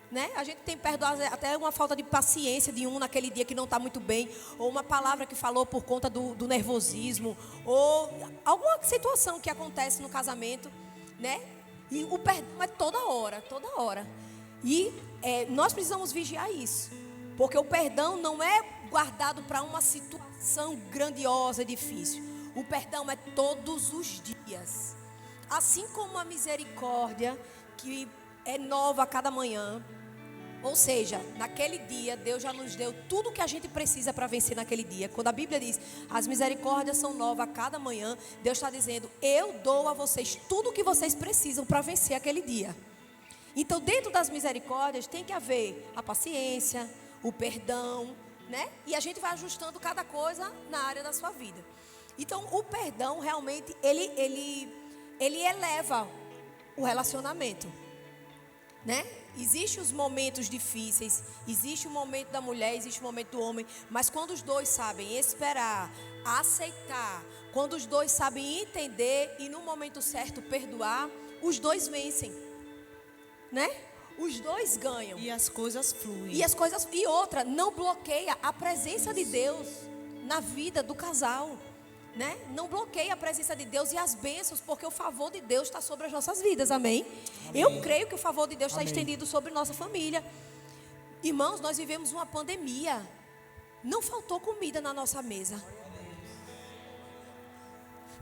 né? A gente tem que perdoar até uma falta de paciência de um naquele dia que não está muito bem, ou uma palavra que falou por conta do nervosismo, ou alguma situação que acontece no casamento, né? E o perdão é toda hora. E nós precisamos vigiar isso. Porque o perdão não é guardado para uma situação grandiosa e difícil. O perdão é todos os dias. Assim como a misericórdia, que é nova a cada manhã. Ou seja, naquele dia, Deus já nos deu tudo o que a gente precisa para vencer naquele dia. Quando a Bíblia diz, as misericórdias são novas a cada manhã, Deus está dizendo, eu dou a vocês tudo o que vocês precisam para vencer aquele dia. Então, dentro das misericórdias, tem que haver a paciência, o perdão, né? E a gente vai ajustando cada coisa na área da sua vida. Então, o perdão, realmente, ele eleva o relacionamento. né? Existem os momentos difíceis, existe o momento da mulher, existe o momento do homem, mas quando os dois sabem esperar, aceitar, quando os dois sabem entender e no momento certo perdoar, os dois vencem, né? Os dois ganham. E as coisas fluem. E outra, não bloqueia a presença de Deus na vida do casal, né? Não bloqueia a presença de Deus e as bênçãos, porque o favor de Deus está sobre as nossas vidas, amém? Eu creio que o favor de Deus está estendido sobre nossa família. Irmãos, nós vivemos uma pandemia, não faltou comida na nossa mesa.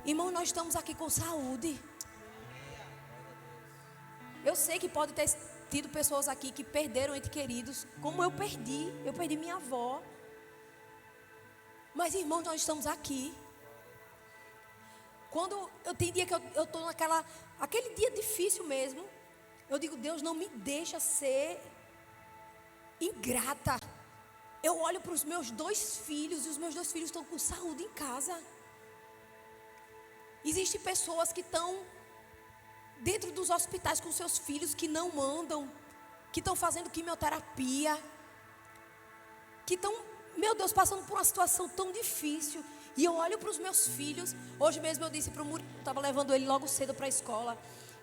Irmão, nós estamos aqui com saúde. Eu sei que pode ter tido pessoas aqui que perderam entes queridos, como eu perdi minha avó. Mas, irmãos, nós estamos aqui. Quando eu tenho dia que eu estou aquele dia difícil mesmo, eu digo, Deus, não me deixa ser ingrata. Eu olho para os meus 2 filhos e os meus 2 filhos estão com saúde em casa. Existem pessoas que estão dentro dos hospitais com seus filhos que não andam, que estão fazendo quimioterapia, que estão, meu Deus, passando por uma situação tão difícil. E eu olho para os meus filhos. Hoje mesmo eu disse para o Murilo, eu estava levando ele logo cedo para a escola.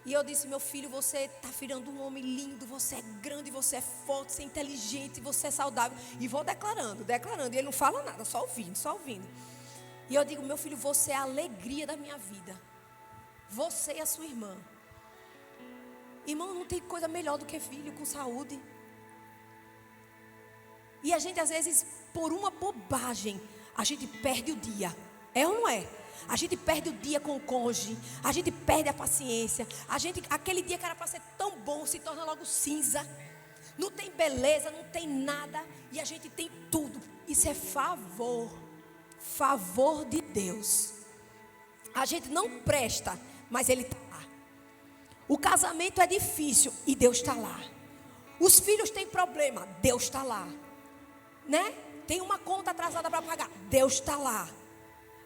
E eu disse, meu filho, você está virando um homem lindo, você é grande, você é forte, você é inteligente, você é saudável. E vou declarando. E ele não fala nada, só ouvindo. E eu digo, meu filho, você é a alegria da minha vida. Você e a sua irmã. Irmão, não tem coisa melhor do que filho com saúde. E a gente às vezes, por uma bobagem, a gente perde o dia. É ou não é? A gente perde o dia com o cônjuge. A gente perde a paciência. Aquele dia que era para ser tão bom se torna logo cinza. Não tem beleza, não tem nada. E a gente tem tudo. Isso é favor. Favor de Deus. A gente não presta, mas Ele está lá. O casamento é difícil e Deus está lá. Os filhos têm problema, Deus está lá, né? Tem uma conta atrasada para pagar, Deus está lá.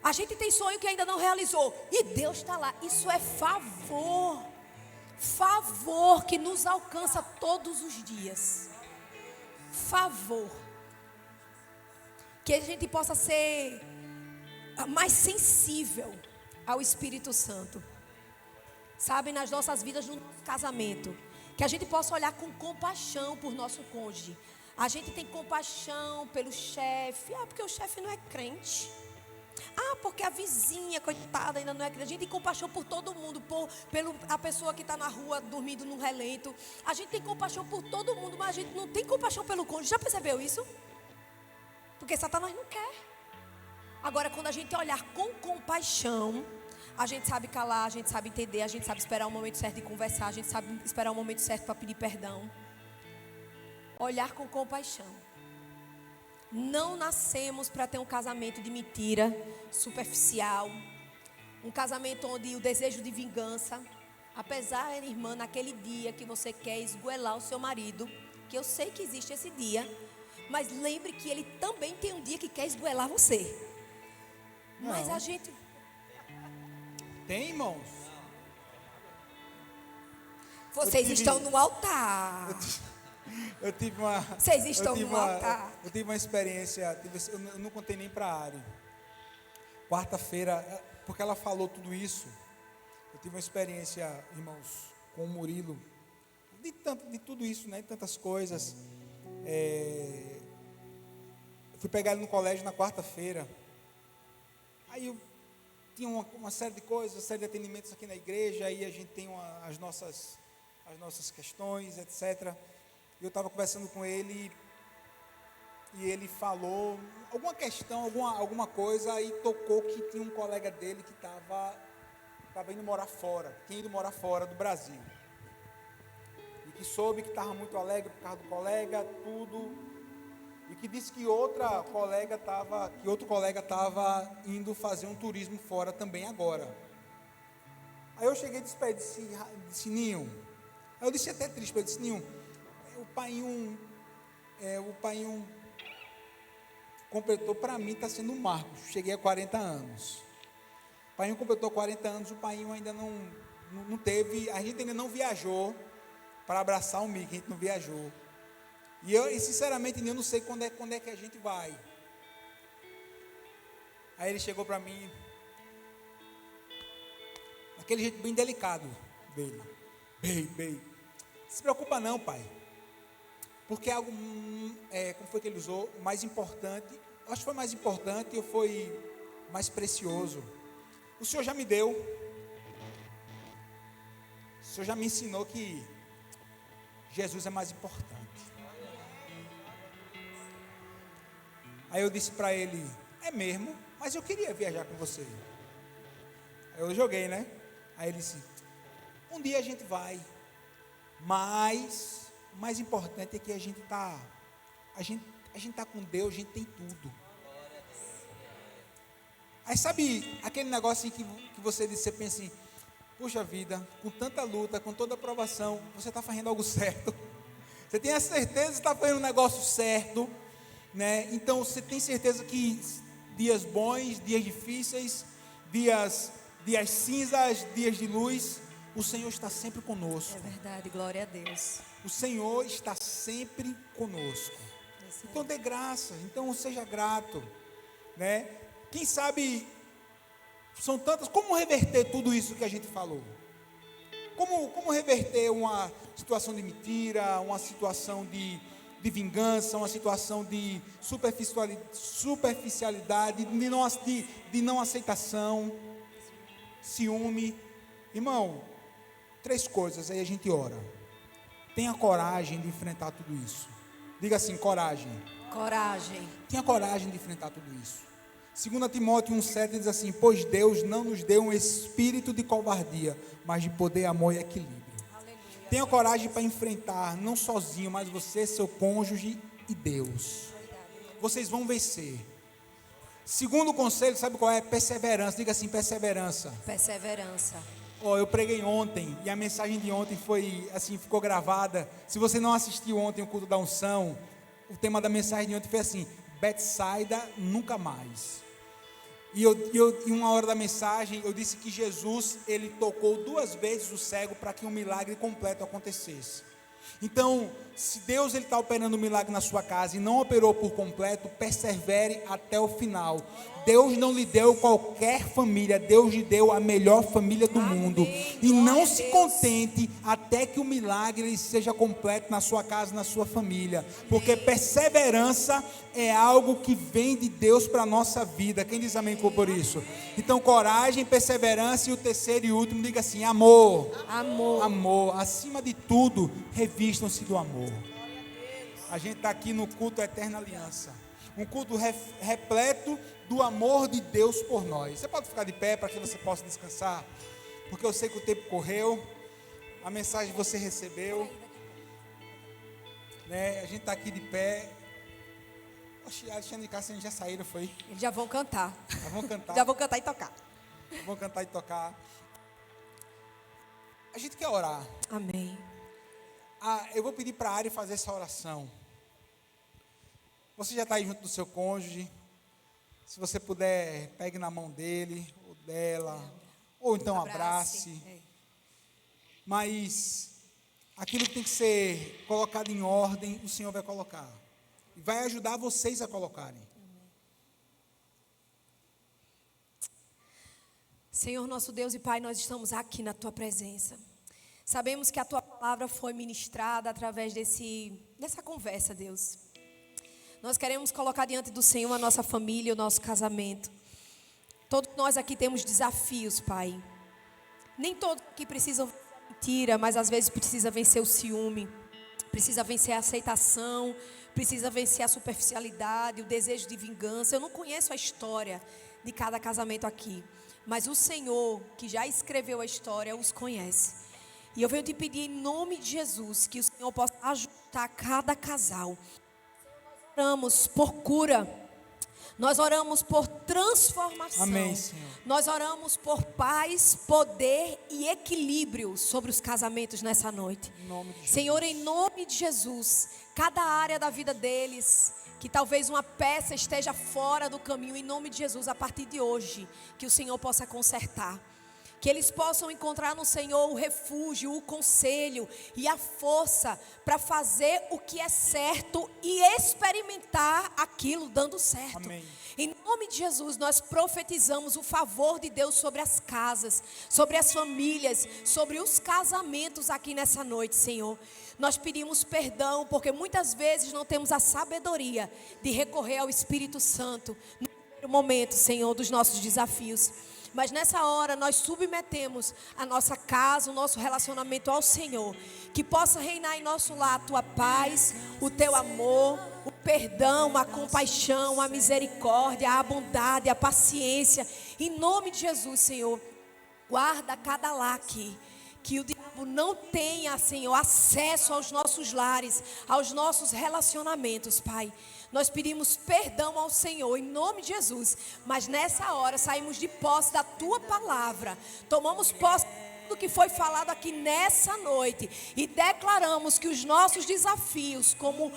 A gente tem sonho que ainda não realizou e Deus está lá. Isso é favor. Favor que nos alcança todos os dias. Favor. Que a gente possa ser mais sensível ao Espírito Santo. Sabe, nas nossas vidas, no nosso casamento. Que a gente possa olhar com compaixão por nosso cônjuge. A gente tem compaixão pelo chefe. Porque o chefe não é crente. Porque a vizinha, coitada, ainda não é crente. A gente tem compaixão por todo mundo. Pela pessoa que está na rua dormindo num relento. A gente tem compaixão por todo mundo, mas a gente não tem compaixão pelo cônjuge. Já percebeu isso? Porque Satanás não quer. Agora, quando a gente olhar com compaixão, a gente sabe calar, a gente sabe entender, a gente sabe esperar o momento certo de conversar, a gente sabe esperar o momento certo para pedir perdão. Olhar com compaixão. Não nascemos para ter um casamento de mentira, superficial. Um casamento onde o desejo de vingança. Apesar, irmã, naquele dia que você quer esgoelar o seu marido, que eu sei que existe esse dia, mas lembre que ele também tem um dia que quer esgoelar você. Não. Mas a gente... Tem, irmãos? Vocês estão no altar. Eu tive uma... Vocês estão no altar. Eu tive uma experiência, eu não contei nem para a Ari. Quarta-feira, porque ela falou tudo isso, eu tive uma experiência, irmãos, com o Murilo, de tudo isso, né, de tantas coisas. Eu fui pegar ele no colégio na quarta-feira. Aí eu tinha uma série de coisas, uma série de atendimentos aqui na igreja, aí a gente tem as nossas questões, etc. E eu estava conversando com ele e ele falou alguma questão, alguma coisa, e tocou que tinha um colega dele que estava indo morar fora, tinha ido morar fora do Brasil. E que soube que estava muito alegre por causa do colega, tudo. E que disse que outro colega estava indo fazer um turismo fora também agora. Aí eu cheguei e disse, Ninho. Aí eu disse até triste, eu disse, Ninho, o painho completou, para mim está sendo um marco. Cheguei a 40 anos. O painho completou 40 anos, o painho ainda não teve, a gente ainda não viajou para abraçar o Mickey, a gente não viajou. E sinceramente, eu não sei quando é que a gente vai. Aí ele chegou para mim, daquele jeito bem delicado dele. Bem, não se preocupa não, pai. Porque é algo, como foi que ele usou? Mais importante, acho que foi mais importante ou foi mais precioso. O Senhor já me deu. O Senhor já me ensinou que Jesus é mais importante. Aí eu disse para ele, é mesmo, mas eu queria viajar com você. Aí eu joguei, né? Aí ele disse, um dia a gente vai, mas o mais importante é que a gente tá com Deus, a gente tem tudo. Aí sabe aquele negócio que você disse, você pensa assim, puxa vida, com tanta luta, com toda aprovação, você está fazendo algo certo. Você tem a certeza que está fazendo um negócio certo, né? Então você tem certeza que dias bons, dias difíceis, dias cinzas, dias de luz, o Senhor está sempre conosco. É verdade, glória a Deus. O Senhor está sempre conosco. Então dê graça, então seja grato, né? Quem sabe são tantas, como reverter tudo isso que a gente falou? Como reverter uma situação de mentira, uma situação de vingança, uma situação de superficialidade, de não aceitação, ciúme? Irmão, 3 coisas, aí a gente ora. Tenha coragem de enfrentar tudo isso. Diga assim, coragem. Coragem. Tenha coragem de enfrentar tudo isso. 2 Timóteo 1,7 diz assim, pois Deus não nos deu um espírito de covardia, mas de poder, amor e equilíbrio. Aleluia. Tenha coragem para enfrentar, não sozinho, mas você, seu cônjuge e Deus. Vocês vão vencer. Segundo conselho, sabe qual é? Perseverança. Diga assim, perseverança. Perseverança. Eu preguei ontem, e a mensagem de ontem foi assim, ficou gravada. Se você não assistiu ontem o culto da unção, o tema da mensagem de ontem foi assim, Betsaida nunca mais. E em uma hora da mensagem, eu disse que Jesus, ele tocou 2 vezes o cego para que um milagre completo acontecesse. Então, se Deus está operando um milagre na sua casa e não operou por completo, persevere até o final. Deus não lhe deu qualquer família, Deus lhe deu a melhor família do mundo. E não se contente até que o milagre seja completo na sua casa, na sua família. Porque perseverança é algo que vem de Deus para a nossa vida. Quem diz amém por isso? Então, coragem, perseverança, e o terceiro e último, diga assim, amor. Amor. Amor. Acima de tudo, revistam-se do amor. A gente está aqui no culto Eterna Aliança. Um culto repleto do amor de Deus por nós. Você pode ficar de pé para que você possa descansar, porque eu sei que o tempo correu, a mensagem você recebeu, né? A gente está aqui de pé. Oxe, Alexandre e Cássio já saíram, foi? Eles já vão cantar. Já vão cantar. Já vão cantar e tocar. Vão cantar e tocar. A gente quer orar. Amém. Eu vou pedir para a Ari fazer essa oração. Você já está aí junto do seu cônjuge. Se você puder, pegue na mão dele ou dela, ou então abrace. Mas aquilo que tem que ser colocado em ordem, o Senhor vai colocar. E vai ajudar vocês a colocarem. Senhor, nosso Deus e Pai, nós estamos aqui na Tua presença. Sabemos que a Tua palavra foi ministrada através dessa conversa, Deus. Nós queremos colocar diante do Senhor a nossa família, o nosso casamento. Todos nós aqui temos desafios, Pai. Nem todos aqui precisam vencer a mentira, mas às vezes precisa vencer o ciúme, precisa vencer a aceitação, precisa vencer a superficialidade, o desejo de vingança. Eu não conheço a história de cada casamento aqui, mas o Senhor, que já escreveu a história, os conhece. E eu venho te pedir em nome de Jesus que o Senhor possa ajudar cada casal. Nós oramos por cura, nós oramos por transformação. Amém, Senhor. Nós oramos por paz, poder e equilíbrio sobre os casamentos nessa noite. Em nome de Jesus. Senhor, em nome de Jesus, cada área da vida deles, que talvez uma peça esteja fora do caminho, em nome de Jesus, a partir de hoje, que o Senhor possa consertar. Que eles possam encontrar no Senhor o refúgio, o conselho e a força para fazer o que é certo e experimentar aquilo dando certo. Amém. Em nome de Jesus, nós profetizamos o favor de Deus sobre as casas, sobre as famílias, sobre os casamentos aqui nessa noite, Senhor. Nós pedimos perdão porque muitas vezes não temos a sabedoria de recorrer ao Espírito Santo no primeiro momento, Senhor, dos nossos desafios. Mas nessa hora nós submetemos a nossa casa, o nosso relacionamento ao Senhor. Que possa reinar em nosso lar a tua paz, o teu amor, o perdão, a compaixão, a misericórdia, a bondade, a paciência. Em nome de Jesus, Senhor, guarda cada lar aqui. Que o diabo não tenha, Senhor, acesso aos nossos lares, aos nossos relacionamentos, Pai. Nós pedimos perdão ao Senhor, em nome de Jesus. Mas nessa hora saímos de posse da Tua palavra. Tomamos posse do que foi falado aqui nessa noite. E declaramos que os nossos desafios como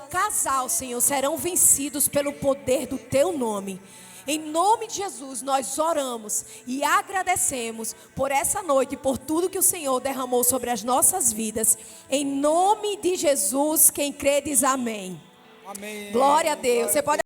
casal, Senhor, serão vencidos pelo poder do Teu nome. Em nome de Jesus, nós oramos e agradecemos por essa noite, por tudo que o Senhor derramou sobre as nossas vidas. Em nome de Jesus, quem crê diz amém. Amém. Glória a Deus. Você pode